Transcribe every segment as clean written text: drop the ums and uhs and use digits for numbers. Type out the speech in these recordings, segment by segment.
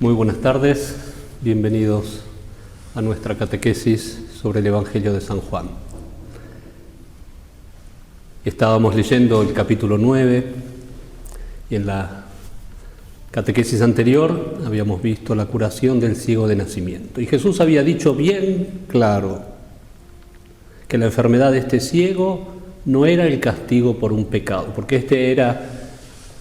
Muy buenas tardes, bienvenidos a nuestra catequesis sobre el Evangelio de San Juan. Estábamos leyendo el capítulo 9 y en la catequesis anterior habíamos visto la curación del ciego de nacimiento. Y Jesús había dicho bien claro que la enfermedad de este ciego no era el castigo por un pecado, porque este era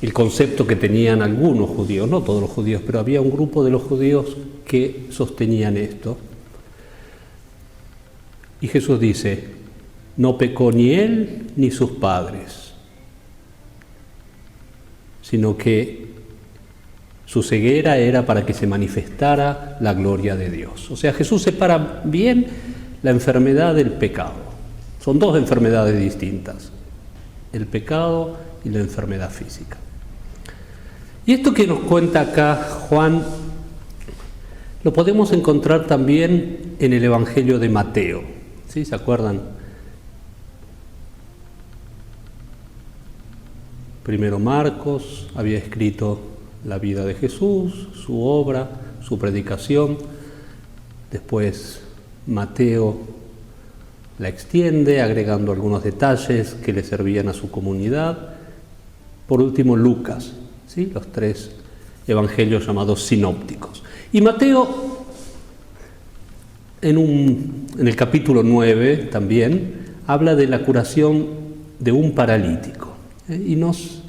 el concepto que tenían algunos judíos, no todos los judíos, pero había un grupo de los judíos que sostenían esto. Y Jesús dice, no pecó ni él ni sus padres, sino que su ceguera era para que se manifestara la gloria de Dios. O sea, Jesús separa bien la enfermedad del pecado. Son dos enfermedades distintas, el pecado y la enfermedad física. Y esto que nos cuenta acá Juan, lo podemos encontrar también en el Evangelio de Mateo. ¿Sí? ¿Se acuerdan? Primero Marcos había escrito la vida de Jesús, su obra, su predicación. Después Mateo la extiende, agregando algunos detalles que le servían a su comunidad. Por último, Lucas, ¿sí? Los tres evangelios llamados sinópticos. Y Mateo, en el capítulo 9 también, habla de la curación de un paralítico. Y nos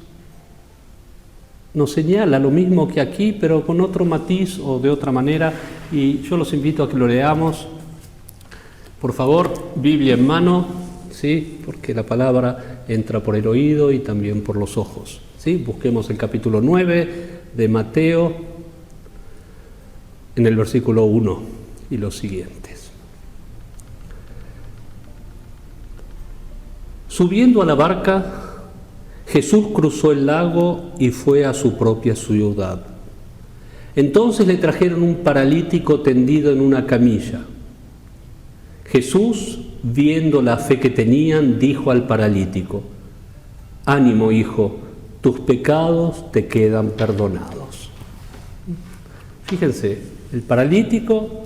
señala lo mismo que aquí, pero con otro matiz o de otra manera. Y yo los invito a que lo leamos. Por favor, Biblia en mano, ¿sí? Porque la palabra entra por el oído y también por los ojos. ¿Sí? Busquemos el capítulo 9 de Mateo en el versículo 1 y los siguientes. Subiendo a la barca, Jesús cruzó el lago y fue a su propia ciudad. Entonces le trajeron un paralítico tendido en una camilla. Jesús, viendo la fe que tenían, dijo al paralítico, «Ánimo, hijo, tus pecados te quedan perdonados». Fíjense, el paralítico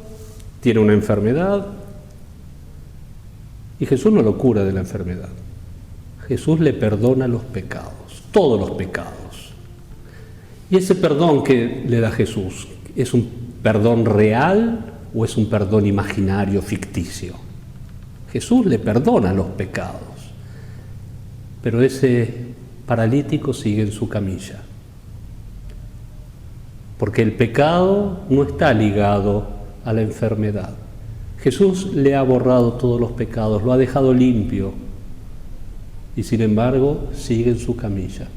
tiene una enfermedad y Jesús no lo cura de la enfermedad. Jesús le perdona los pecados, todos los pecados. Y ese perdón que le da Jesús, ¿es un perdón real o es un perdón imaginario, ficticio? Jesús le perdona los pecados, pero ese paralítico sigue en su camilla, porque el pecado no está ligado a la enfermedad. Jesús le ha borrado todos los pecados, lo ha dejado limpio, y sin embargo sigue en su camilla.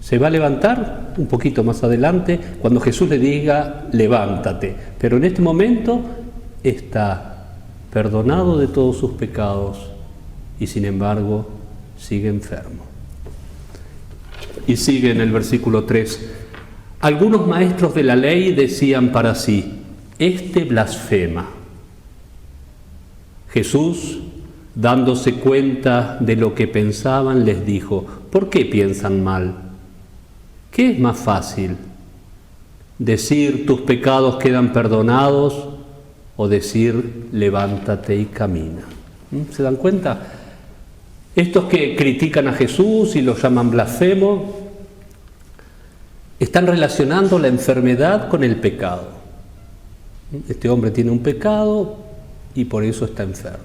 Se va a levantar un poquito más adelante cuando Jesús le diga, levántate, pero en este momento está perdonado de todos sus pecados y sin embargo sigue enfermo. Y sigue en el versículo 3. Algunos maestros de la ley decían para sí, este blasfema. Jesús, dándose cuenta de lo que pensaban, les dijo, ¿por qué piensan mal? ¿Qué es más fácil? ¿Decir tus pecados quedan perdonados o decir levántate y camina? ¿Se dan cuenta? Estos que critican a Jesús y lo llaman blasfemo, están relacionando la enfermedad con el pecado. Este hombre tiene un pecado y por eso está enfermo.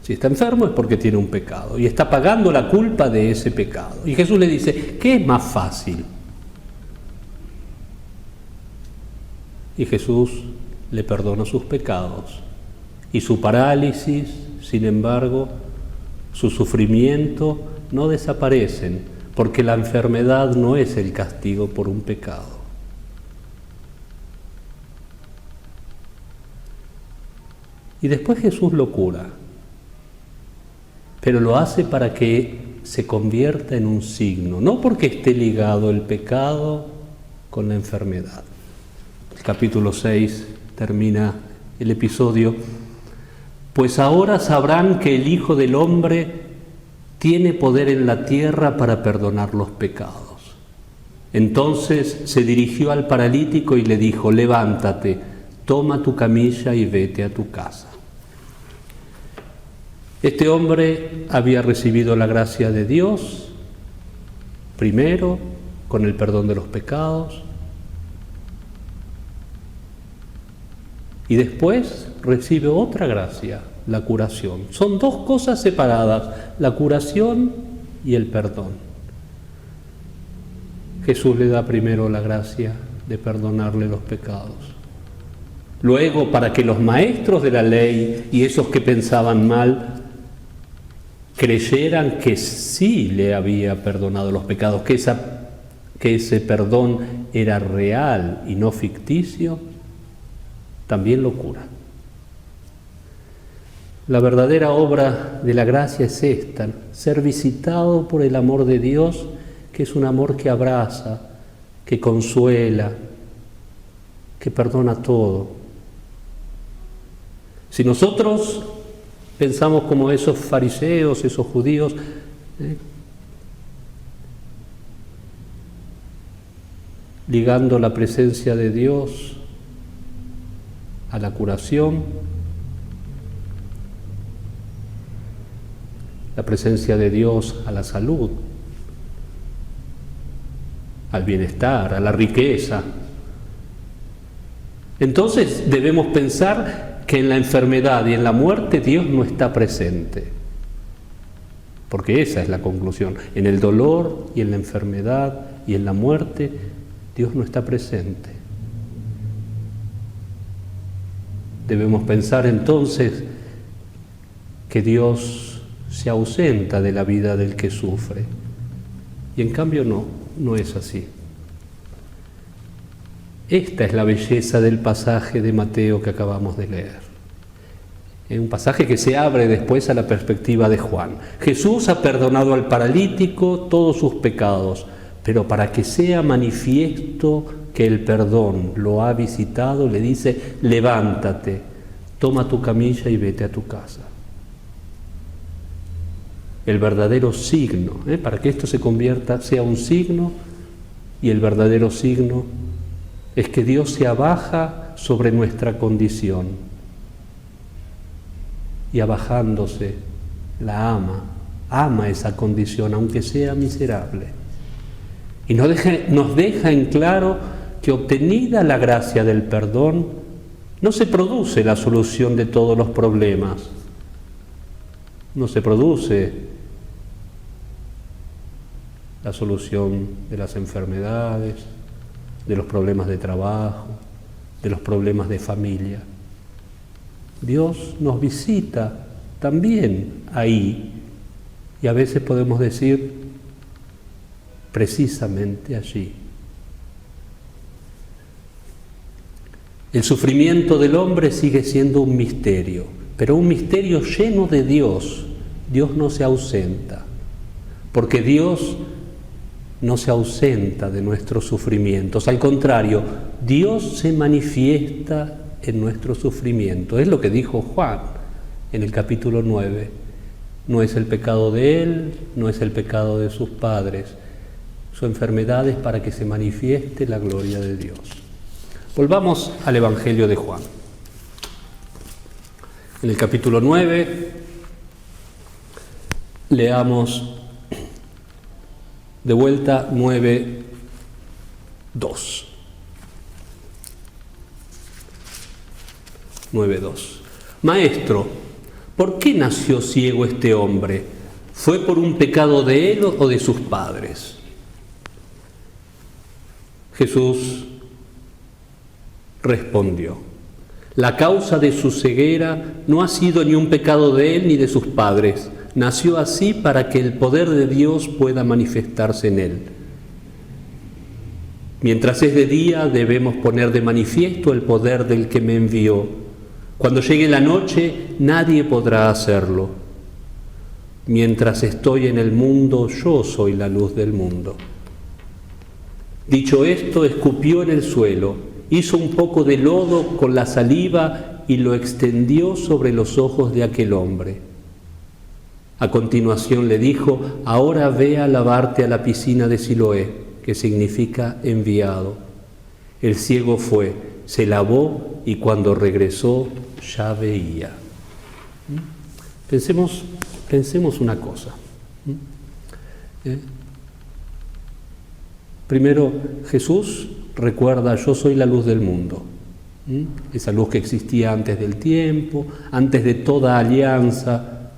Si está enfermo es porque tiene un pecado y está pagando la culpa de ese pecado. Y Jesús le dice, ¿qué es más fácil? Y Jesús le perdona sus pecados y su parálisis, sin embargo, su sufrimiento no desaparecen, porque la enfermedad no es el castigo por un pecado. Y después Jesús lo cura, pero lo hace para que se convierta en un signo, no porque esté ligado el pecado con la enfermedad. El capítulo 6 termina el episodio, pues ahora sabrán que el Hijo del Hombre tiene poder en la tierra para perdonar los pecados. Entonces se dirigió al paralítico y le dijo: levántate, toma tu camilla y vete a tu casa. Este hombre había recibido la gracia de Dios, primero con el perdón de los pecados, y después recibe otra gracia, la curación. Son dos cosas separadas, la curación y el perdón. Jesús le da primero la gracia de perdonarle los pecados. Luego, para que los maestros de la ley y esos que pensaban mal creyeran que sí le había perdonado los pecados, que ese perdón era real y no ficticio, también lo cura. La verdadera obra de la gracia es esta: ser visitado por el amor de Dios, que es un amor que abraza, que consuela, que perdona todo. Si nosotros pensamos como esos fariseos, esos judíos, ligando la presencia de Dios a la curación, la presencia de Dios a la salud, al bienestar, a la riqueza, entonces debemos pensar que en la enfermedad y en la muerte Dios no está presente, porque esa es la conclusión. En el dolor y en la enfermedad y en la muerte Dios no está presente. Debemos pensar entonces que Dios se ausenta de la vida del que sufre, y en cambio no es así. Esta es la belleza del pasaje de Mateo que acabamos de leer. Es un pasaje que se abre después a la perspectiva de Juan. Jesús ha perdonado al paralítico todos sus pecados, pero para que sea manifiesto que el perdón lo ha visitado, le dice: levántate, toma tu camilla y vete a tu casa. El verdadero signo, para que esto sea un signo, y el verdadero signo es que Dios se abaja sobre nuestra condición y abajándose la ama esa condición aunque sea miserable, y nos deja en claro que obtenida la gracia del perdón no se produce la solución de todos los problemas, no se produce la solución de las enfermedades, de los problemas de trabajo, de los problemas de familia. Dios nos visita también ahí, y a veces podemos decir precisamente allí. El sufrimiento del hombre sigue siendo un misterio, pero un misterio lleno de Dios. Dios no se ausenta, porque Dios no se ausenta de nuestros sufrimientos. Al contrario, Dios se manifiesta en nuestro sufrimiento. Es lo que dijo Juan en el capítulo 9. No es el pecado de él, no es el pecado de sus padres. Su enfermedad es para que se manifieste la gloria de Dios. Volvamos al Evangelio de Juan. En el capítulo 9, leamos de vuelta 9:2. 9:2. Maestro, ¿por qué nació ciego este hombre? ¿Fue por un pecado de él o de sus padres? Jesús respondió: la causa de su ceguera no ha sido ni un pecado de él ni de sus padres. Nació así para que el poder de Dios pueda manifestarse en él. Mientras es de día, debemos poner de manifiesto el poder del que me envió. Cuando llegue la noche, nadie podrá hacerlo. Mientras estoy en el mundo, yo soy la luz del mundo. Dicho esto, escupió en el suelo, hizo un poco de lodo con la saliva y lo extendió sobre los ojos de aquel hombre. A continuación le dijo: ahora ve a lavarte a la piscina de Siloé, que significa enviado. El ciego fue, se lavó y cuando regresó ya veía. Pensemos una cosa. Primero, Jesús recuerda, yo soy la luz del mundo. Esa luz que existía antes del tiempo, antes de toda alianza,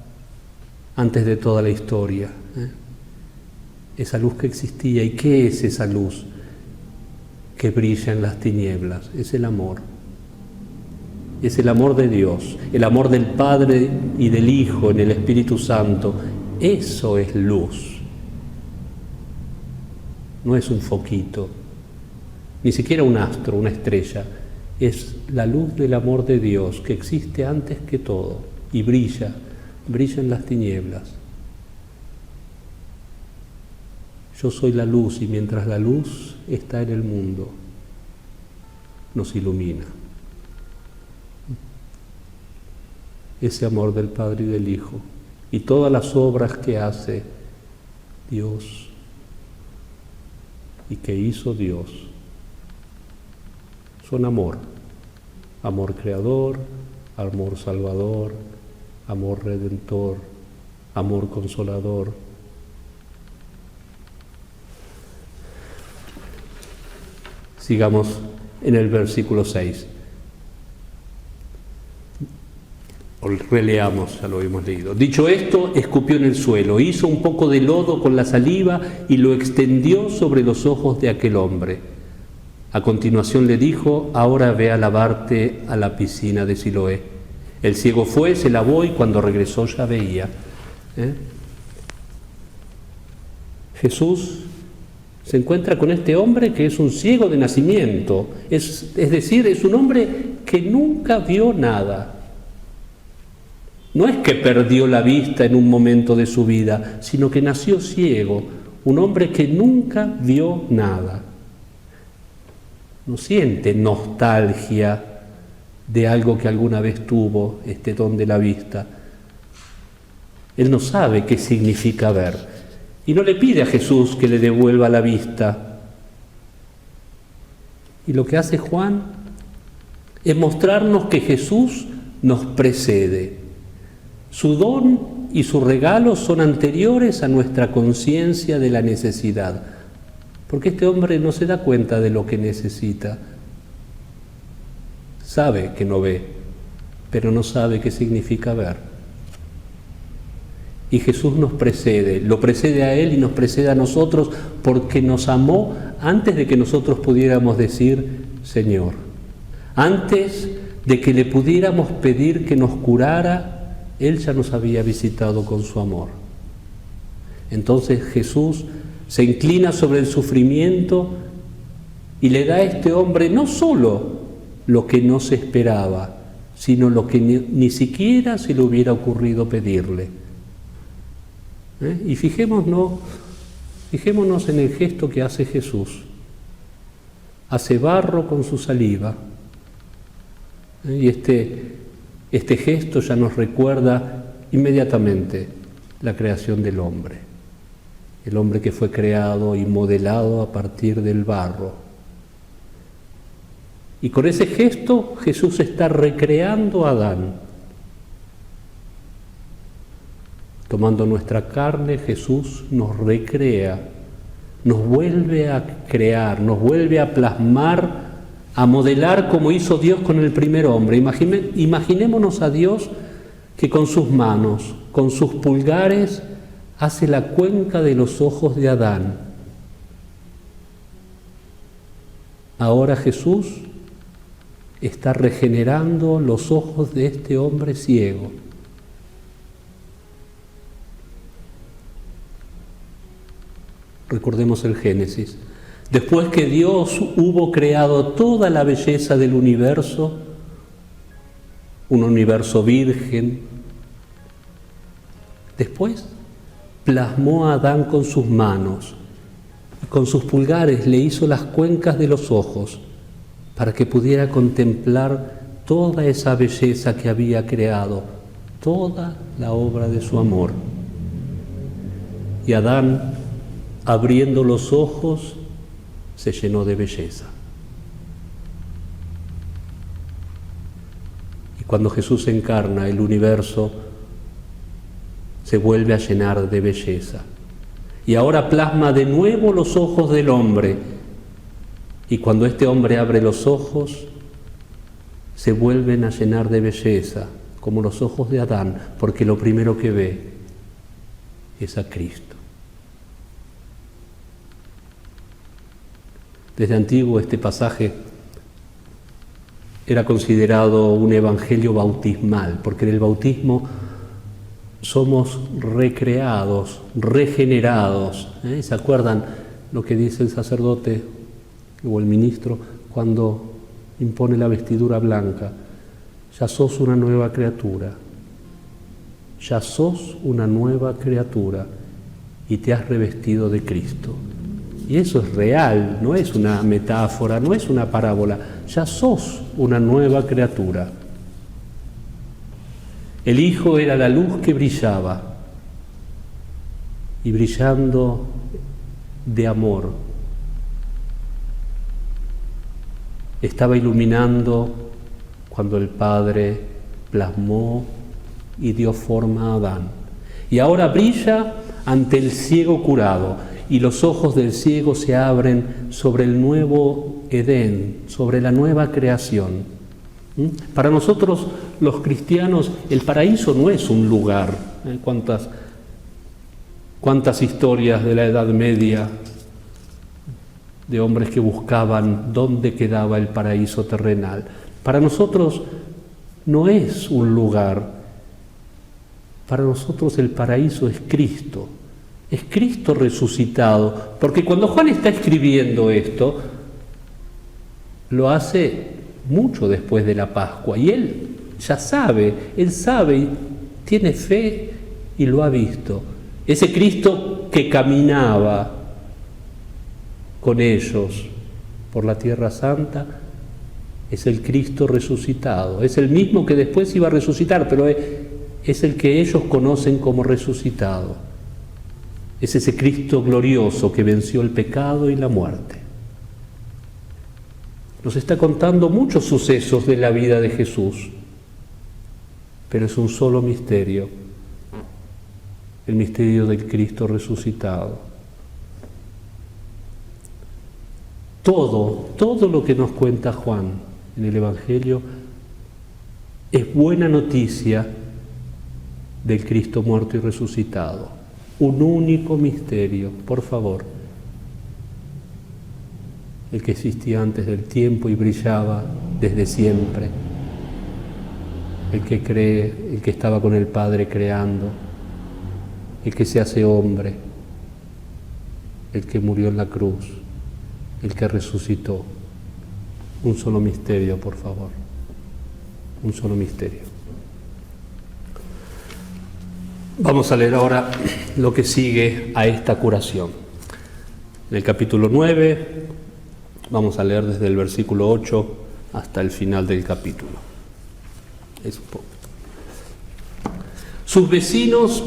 antes de toda la historia. Esa luz que existía. ¿Y qué es esa luz que brilla en las tinieblas? Es el amor. Es el amor de Dios, el amor del Padre y del Hijo en el Espíritu Santo. Eso es luz. No es un foquito, ni siquiera un astro, una estrella. Es la luz del amor de Dios que existe antes que todo y brilla en las tinieblas. Yo soy la luz y mientras la luz está en el mundo, nos ilumina. Ese amor del Padre y del Hijo y todas las obras que hace Dios y que hizo Dios son amor creador, amor salvador, amor redentor, amor consolador. Sigamos en el versículo 6. O releamos, ya lo hemos leído. Dicho esto, escupió en el suelo, hizo un poco de lodo con la saliva y lo extendió sobre los ojos de aquel hombre. A continuación le dijo, ahora ve a lavarte a la piscina de Siloé. El ciego fue, se lavó y cuando regresó ya veía. Jesús se encuentra con este hombre que es un ciego de nacimiento, es decir, es un hombre que nunca vio nada. No es que perdió la vista en un momento de su vida, sino que nació ciego, un hombre que nunca vio nada. No siente nostalgia de algo que alguna vez tuvo, este don de la vista. Él no sabe qué significa ver y no le pide a Jesús que le devuelva la vista. Y lo que hace Juan es mostrarnos que Jesús nos precede. Su don y su regalo son anteriores a nuestra conciencia de la necesidad, porque este hombre no se da cuenta de lo que necesita. Sabe que no ve, pero no sabe qué significa ver. Y Jesús nos precede, lo precede a Él y nos precede a nosotros porque nos amó antes de que nosotros pudiéramos decir Señor. Antes de que le pudiéramos pedir que nos curara, Él ya nos había visitado con su amor. Entonces Jesús se inclina sobre el sufrimiento y le da a este hombre no solo lo que no se esperaba, sino lo que ni siquiera se le hubiera ocurrido pedirle. Y fijémonos en el gesto que hace Jesús. Hace barro con su saliva. Y este gesto ya nos recuerda inmediatamente la creación del hombre. El hombre que fue creado y modelado a partir del barro. Y con ese gesto Jesús está recreando a Adán. Tomando nuestra carne, Jesús nos recrea, nos vuelve a crear, nos vuelve a plasmar, a modelar como hizo Dios con el primer hombre. Imaginémonos a Dios que con sus manos, con sus pulgares, hace la cuenca de los ojos de Adán. Ahora Jesús está regenerando los ojos de este hombre ciego. Recordemos el Génesis. Después que Dios hubo creado toda la belleza del universo, un universo virgen, después plasmó a Adán con sus manos y con sus pulgares le hizo las cuencas de los ojos para que pudiera contemplar toda esa belleza que había creado, toda la obra de su amor. Y Adán, abriendo los ojos, se llenó de belleza. Y cuando Jesús se encarna, el universo se vuelve a llenar de belleza. Y ahora plasma de nuevo los ojos del hombre. Y cuando este hombre abre los ojos, se vuelven a llenar de belleza, como los ojos de Adán, porque lo primero que ve es a Cristo. Desde antiguo este pasaje era considerado un evangelio bautismal, porque en el bautismo somos recreados, regenerados. ¿Se acuerdan lo que dice el sacerdote o el ministro cuando impone la vestidura blanca? Ya sos una nueva criatura, ya sos una nueva criatura y te has revestido de Cristo. Y eso es real, no es una metáfora, no es una parábola, ya sos una nueva criatura. El Hijo era la luz que brillaba, y brillando de amor, estaba iluminando cuando el Padre plasmó y dio forma a Adán. Y ahora brilla ante el ciego curado, y los ojos del ciego se abren sobre el nuevo Edén, sobre la nueva creación. Para nosotros los cristianos el paraíso no es un lugar. ¿Cuántas historias de la Edad Media de hombres que buscaban dónde quedaba el paraíso terrenal? Para nosotros no es un lugar. Para nosotros el paraíso es Cristo. Es Cristo resucitado. Porque cuando Juan está escribiendo esto, lo hace mucho después de la Pascua. Y él ya sabe, y tiene fe y lo ha visto. Ese Cristo que caminaba con ellos por la Tierra Santa es el Cristo resucitado. Es el mismo que después iba a resucitar, pero es el que ellos conocen como resucitado. Es ese Cristo glorioso que venció el pecado y la muerte. Nos está contando muchos sucesos de la vida de Jesús, pero es un solo misterio, el misterio del Cristo resucitado. Todo lo que nos cuenta Juan en el Evangelio es buena noticia del Cristo muerto y resucitado. Un único misterio, por favor. El que existía antes del tiempo y brillaba desde siempre. El que cree, el que estaba con el Padre creando. El que se hace hombre. El que murió en la cruz. El que resucitó. Un solo misterio, por favor. Un solo misterio. Vamos a leer ahora lo que sigue a esta curación. En el capítulo 9, vamos a leer desde el versículo 8 hasta el final del capítulo. Sus vecinos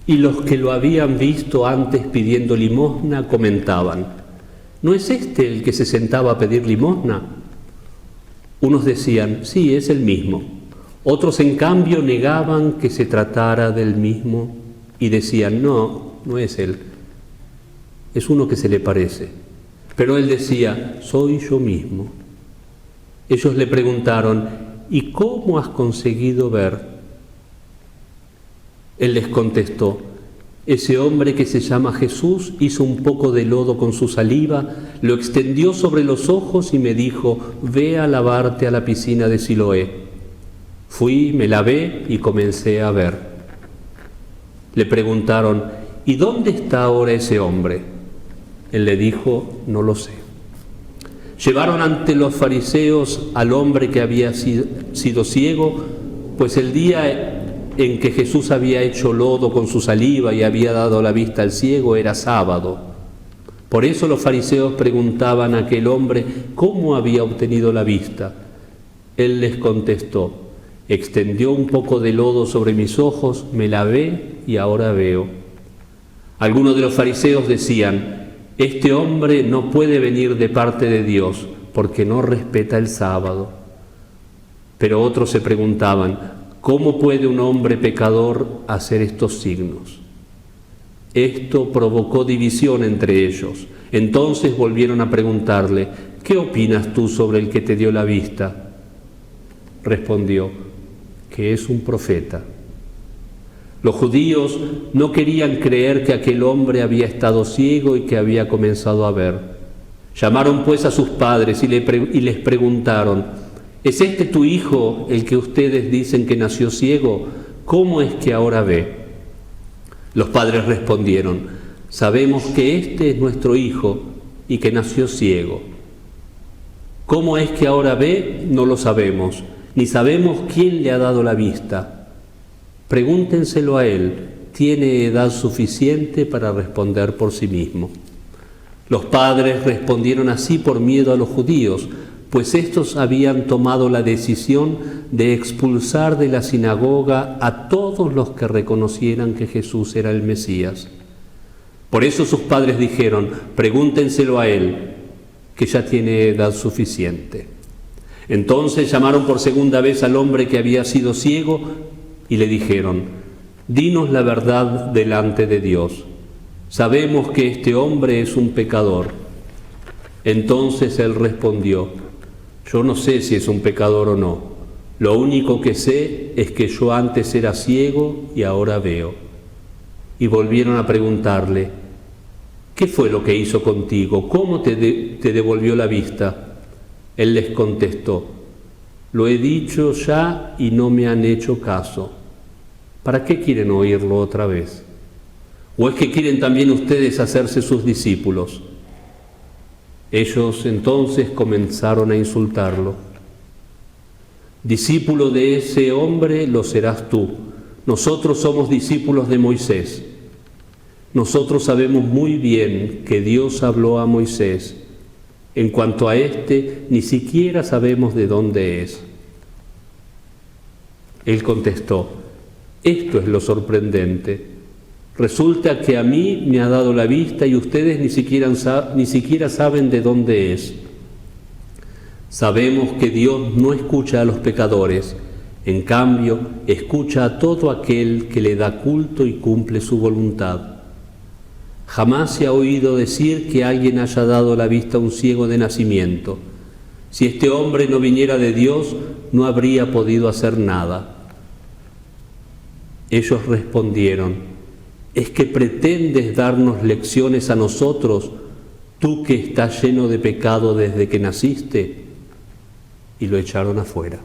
y los que lo habían visto antes pidiendo limosna comentaban: ¿no es este el que se sentaba a pedir limosna? Unos decían: sí, es el mismo. Otros, en cambio, negaban que se tratara del mismo y decían: no, no es él. Es uno que se le parece. Pero él decía: soy yo mismo. Ellos le preguntaron: ¿y cómo has conseguido ver? Él les contestó: ese hombre que se llama Jesús hizo un poco de lodo con su saliva, lo extendió sobre los ojos y me dijo: ve a lavarte a la piscina de Siloé. Fui, me lavé y comencé a ver. Le preguntaron: ¿y dónde está ahora ese hombre? Él le dijo: no lo sé. Llevaron ante los fariseos al hombre que había sido ciego, pues el día en que Jesús había hecho lodo con su saliva y había dado la vista al ciego era sábado. Por eso los fariseos preguntaban a aquel hombre cómo había obtenido la vista. Él les contestó: extendió un poco de lodo sobre mis ojos, me lavé y ahora veo. Algunos de los fariseos decían: este hombre no puede venir de parte de Dios porque no respeta el sábado. Pero otros se preguntaban, ¿cómo puede un hombre pecador hacer estos signos? Esto provocó división entre ellos. Entonces volvieron a preguntarle, ¿qué opinas tú sobre el que te dio la vista? Respondió, que es un profeta. Los judíos no querían creer que aquel hombre había estado ciego y que había comenzado a ver. Llamaron pues a sus padres y les preguntaron, ¿es este tu hijo el que ustedes dicen que nació ciego? ¿Cómo es que ahora ve? Los padres respondieron, sabemos que este es nuestro hijo y que nació ciego. ¿Cómo es que ahora ve? No lo sabemos, ni sabemos quién le ha dado la vista. Pregúntenselo a él, tiene edad suficiente para responder por sí mismo. Los padres respondieron así por miedo a los judíos, pues éstos habían tomado la decisión de expulsar de la sinagoga a todos los que reconocieran que Jesús era el Mesías. Por eso sus padres dijeron, pregúntenselo a él, que ya tiene edad suficiente. Entonces llamaron por segunda vez al hombre que había sido ciego y le dijeron, dinos la verdad delante de Dios. Sabemos que este hombre es un pecador. Entonces él respondió, yo no sé si es un pecador o no. Lo único que sé es que yo antes era ciego y ahora veo. Y volvieron a preguntarle, ¿qué fue lo que hizo contigo? ¿Cómo te devolvió la vista? Él les contestó, lo he dicho ya y no me han hecho caso. ¿Para qué quieren oírlo otra vez? ¿O es que quieren también ustedes hacerse sus discípulos? Ellos entonces comenzaron a insultarlo. Discípulo de ese hombre lo serás tú. Nosotros somos discípulos de Moisés. Nosotros sabemos muy bien que Dios habló a Moisés. En cuanto a este, ni siquiera sabemos de dónde es. Él contestó, esto es lo sorprendente. Resulta que a mí me ha dado la vista y ustedes ni siquiera saben de dónde es. Sabemos que Dios no escucha a los pecadores, en cambio, escucha a todo aquel que le da culto y cumple su voluntad. Jamás se ha oído decir que alguien haya dado la vista a un ciego de nacimiento. Si este hombre no viniera de Dios, no habría podido hacer nada. Ellos respondieron, ¿es que pretendes darnos lecciones a nosotros, tú que estás lleno de pecado desde que naciste? Y lo echaron afuera.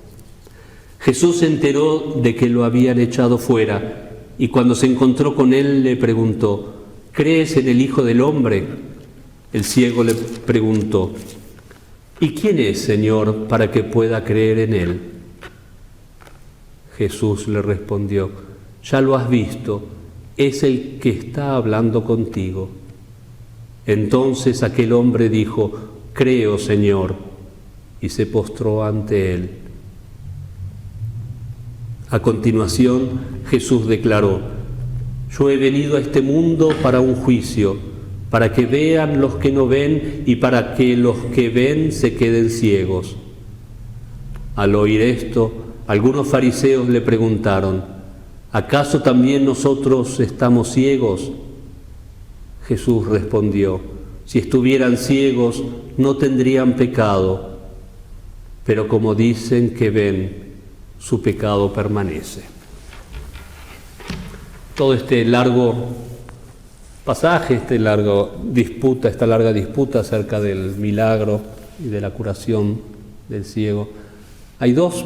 Jesús se enteró de que lo habían echado fuera y cuando se encontró con él le preguntó, ¿crees en el Hijo del Hombre? El ciego le preguntó, ¿y quién es, Señor, para que pueda creer en él? Jesús le respondió, ya lo has visto, es el que está hablando contigo. Entonces aquel hombre dijo, creo, Señor, y se postró ante él. A continuación, Jesús declaró, yo he venido a este mundo para un juicio, para que vean los que no ven y para que los que ven se queden ciegos. Al oír esto, algunos fariseos le preguntaron, ¿acaso también nosotros estamos ciegos? Jesús respondió, si estuvieran ciegos no tendrían pecado, pero como dicen que ven, su pecado permanece. Todo este largo pasaje, esta larga disputa acerca del milagro y de la curación del ciego, hay dos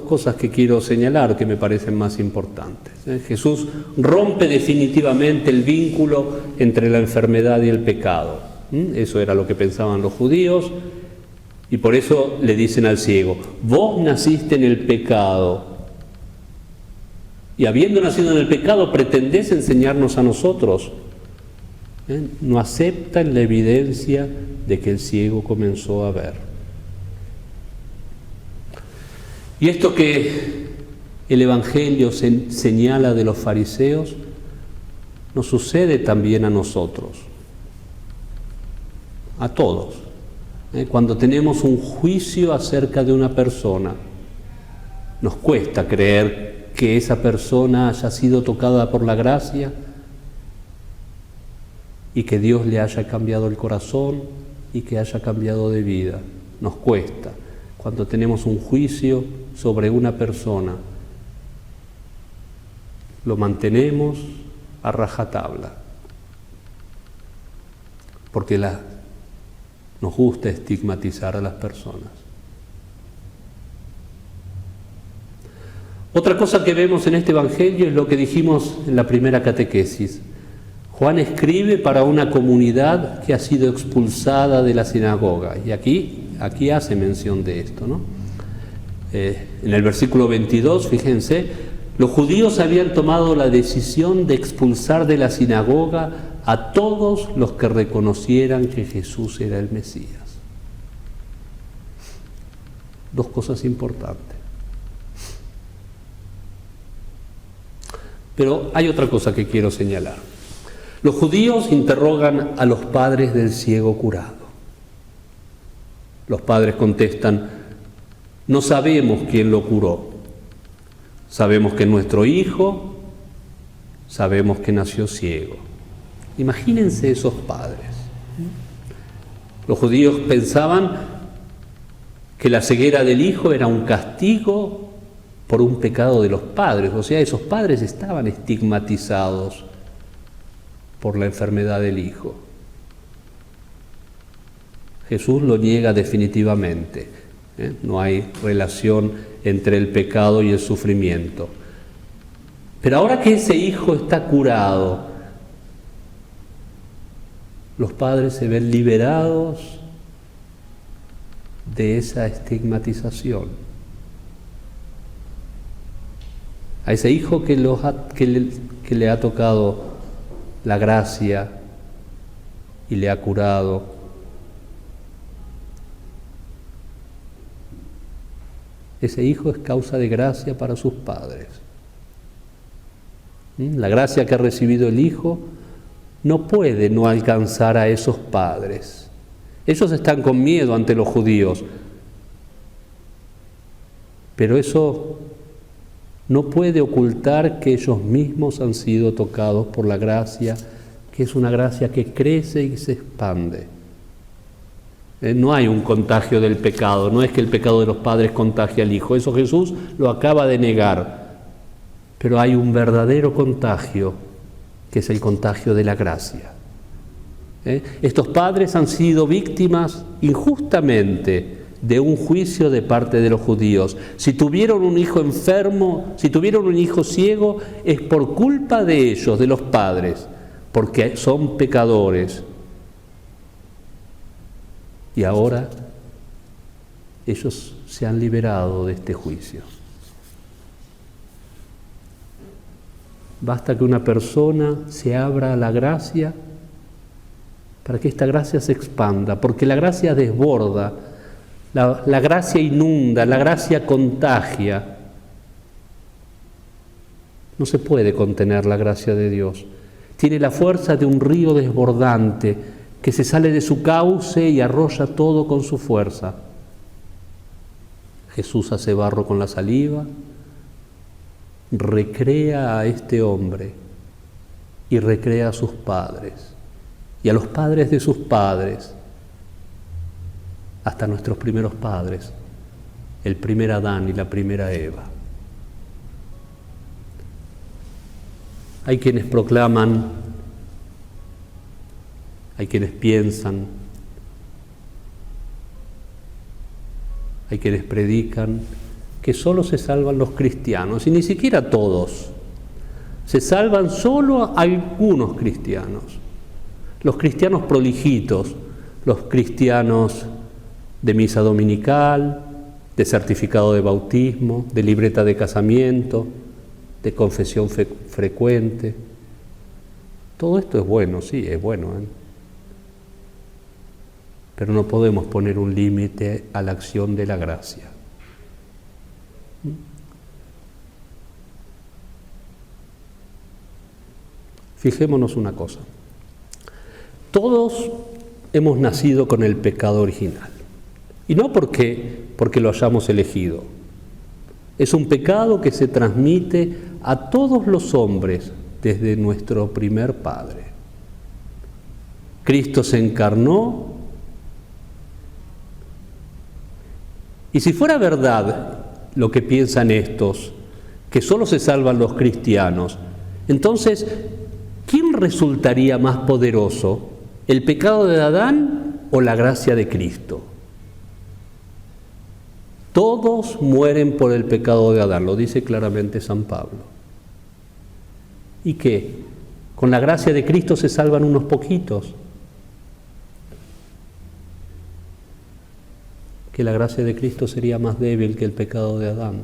cosas que quiero señalar que me parecen más importantes. Jesús rompe definitivamente el vínculo entre la enfermedad y el pecado. Eso era lo que pensaban los judíos y por eso le dicen al ciego, vos naciste en el pecado y habiendo nacido en el pecado pretendés enseñarnos a nosotros. No aceptan la evidencia de que el ciego comenzó a ver. Y esto que el Evangelio señala de los fariseos, nos sucede también a nosotros. a todos. Cuando tenemos un juicio acerca de una persona, nos cuesta creer que esa persona haya sido tocada por la gracia y que Dios le haya cambiado el corazón y que haya cambiado de vida. Nos cuesta. Cuando tenemos un juicio sobre una persona, lo mantenemos a rajatabla, porque nos gusta estigmatizar a las personas. Otra cosa que vemos en este Evangelio es lo que dijimos en la primera catequesis. Juan escribe para una comunidad que ha sido expulsada de la sinagoga, y aquí hace mención de esto, ¿no? En el versículo 22, fíjense, los judíos habían tomado la decisión de expulsar de la sinagoga a todos los que reconocieran que Jesús era el Mesías. Dos cosas importantes. Pero hay otra cosa que quiero señalar. Los judíos interrogan a los padres del ciego curado. Los padres contestan: no sabemos quién lo curó. Sabemos que nuestro hijo, sabemos que nació ciego. Imagínense esos padres. Los judíos pensaban que la ceguera del hijo era un castigo por un pecado de los padres. O sea, esos padres estaban estigmatizados por la enfermedad del hijo. Jesús lo niega definitivamente. No hay relación entre el pecado y el sufrimiento. Pero ahora que ese hijo está curado, los padres se ven liberados de esa estigmatización. A ese hijo que le ha tocado la gracia y le ha curado, ese hijo es causa de gracia para sus padres. La gracia que ha recibido el hijo no puede no alcanzar a esos padres. Ellos están con miedo ante los judíos, pero eso no puede ocultar que ellos mismos han sido tocados por la gracia, que es una gracia que crece y se expande. No hay un contagio del pecado, no es que el pecado de los padres contagie al hijo, eso Jesús lo acaba de negar, pero hay un verdadero contagio, que es el contagio de la gracia. Estos padres han sido víctimas injustamente de un juicio de parte de los judíos. Si tuvieron un hijo enfermo, si tuvieron un hijo ciego, es por culpa de ellos, de los padres, porque son pecadores. Y ahora ellos se han liberado de este juicio. Basta que una persona se abra a la gracia para que esta gracia se expanda, porque la gracia desborda, la gracia inunda, la gracia contagia. No se puede contener la gracia de Dios. Tiene la fuerza de un río desbordante que se sale de su cauce y arrolla todo con su fuerza. Jesús hace barro con la saliva, recrea a este hombre y recrea a sus padres y a los padres de sus padres, hasta nuestros primeros padres, el primer Adán y la primera Eva. Hay quienes proclaman, hay quienes piensan, hay quienes predican que solo se salvan los cristianos, y ni siquiera todos. Se salvan solo algunos cristianos. Los cristianos prolijitos, los cristianos de misa dominical, de certificado de bautismo, de libreta de casamiento, de confesión frecuente. Todo esto es bueno, sí, es bueno, pero no podemos poner un límite a la acción de la gracia. Fijémonos una cosa. Todos hemos nacido con el pecado original. Y no porque lo hayamos elegido. Es un pecado que se transmite a todos los hombres desde nuestro primer padre. Cristo se encarnó, y si fuera verdad lo que piensan estos, que solo se salvan los cristianos, entonces, ¿quién resultaría más poderoso? ¿El pecado de Adán o la gracia de Cristo? Todos mueren por el pecado de Adán, lo dice claramente San Pablo. ¿Y qué? ¿Con la gracia de Cristo se salvan unos poquitos? Que la gracia de Cristo sería más débil que el pecado de Adán.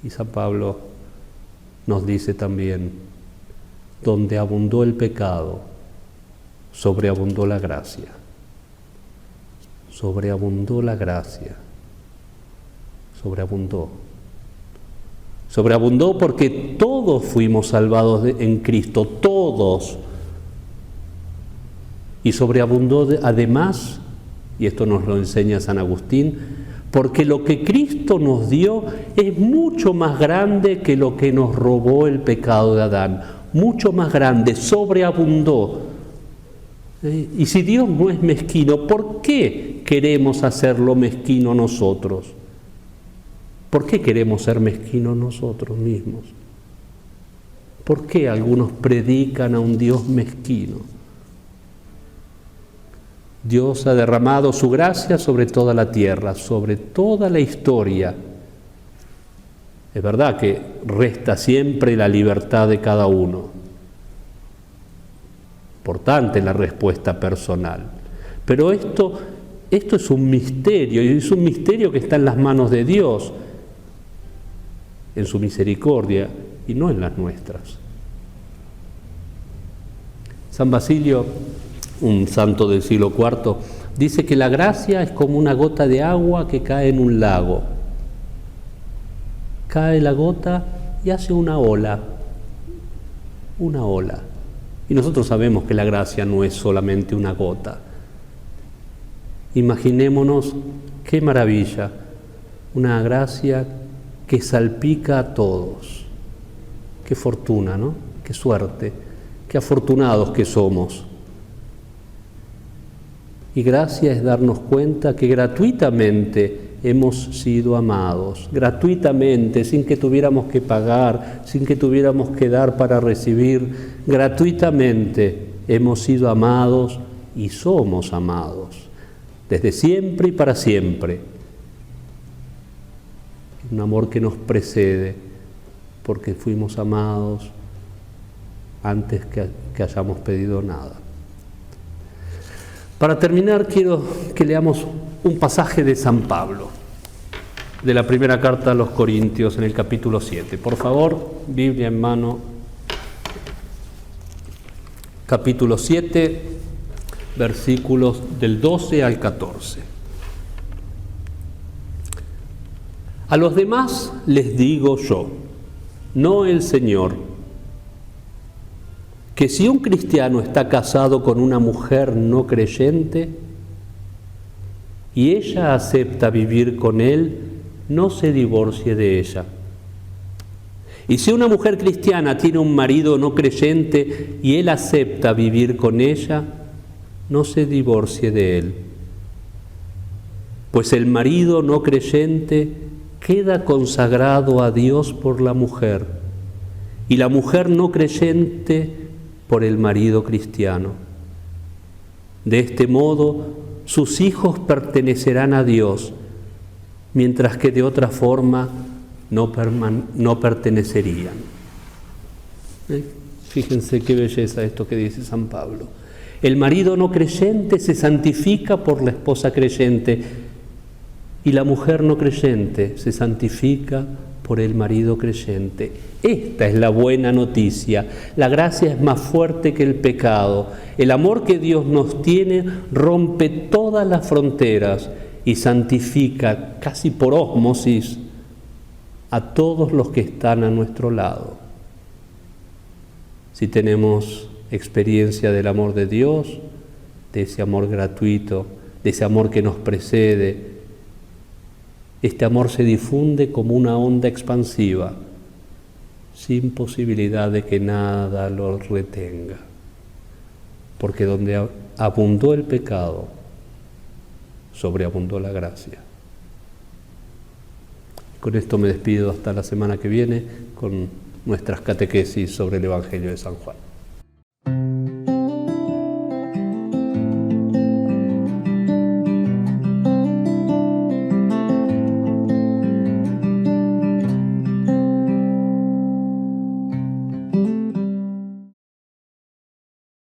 Y San Pablo nos dice también, donde abundó el pecado, sobreabundó la gracia. Sobreabundó la gracia. Sobreabundó. Sobreabundó porque todos fuimos salvados en Cristo, todos. Y sobreabundó además, y esto nos lo enseña San Agustín, porque lo que Cristo nos dio es mucho más grande que lo que nos robó el pecado de Adán, mucho más grande, sobreabundó. Y si Dios no es mezquino, ¿por qué queremos hacerlo mezquino nosotros? ¿Por qué queremos ser mezquinos nosotros mismos? ¿Por qué algunos predican a un Dios mezquino? Dios ha derramado su gracia sobre toda la tierra, sobre toda la historia. Es verdad que resta siempre la libertad de cada uno. Importante la respuesta personal. Pero esto es un misterio, y es un misterio que está en las manos de Dios, en su misericordia, y no en las nuestras. San Basilio, un santo del siglo IV, dice que la gracia es como una gota de agua que cae en un lago. Cae la gota y hace una ola. Una ola. Y nosotros sabemos que la gracia no es solamente una gota. Imaginémonos qué maravilla, una gracia que salpica a todos. Qué fortuna, ¿no? Qué suerte, qué afortunados que somos. Y gracia es darnos cuenta que gratuitamente hemos sido amados, gratuitamente, sin que tuviéramos que pagar, sin que tuviéramos que dar para recibir, gratuitamente hemos sido amados y somos amados, desde siempre y para siempre. Un amor que nos precede, porque fuimos amados antes que hayamos pedido nada. Para terminar, quiero que leamos un pasaje de San Pablo, de la primera carta a los Corintios, en el capítulo 7. Por favor, Biblia en mano, capítulo 7, versículos del 12 al 14. A los demás les digo yo, no el Señor, que si un cristiano está casado con una mujer no creyente y ella acepta vivir con él, no se divorcie de ella. Y si una mujer cristiana tiene un marido no creyente y él acepta vivir con ella, no se divorcie de él. Pues el marido no creyente queda consagrado a Dios por la mujer y la mujer no creyente por el marido cristiano. De este modo, sus hijos pertenecerán a Dios, mientras que de otra forma no pertenecerían. Fíjense qué belleza esto que dice San Pablo. El marido no creyente se santifica por la esposa creyente y la mujer no creyente se santifica por el marido creyente. Esta es la buena noticia. La gracia es más fuerte que el pecado. El amor que Dios nos tiene rompe todas las fronteras y santifica casi por ósmosis a todos los que están a nuestro lado. si tenemos experiencia del amor de Dios, de ese amor gratuito, de ese amor que nos precede, este amor se difunde como una onda expansiva, sin posibilidad de que nada lo retenga. Porque donde abundó el pecado, sobreabundó la gracia. Con esto me despido hasta la semana que viene con nuestras catequesis sobre el Evangelio de San Juan.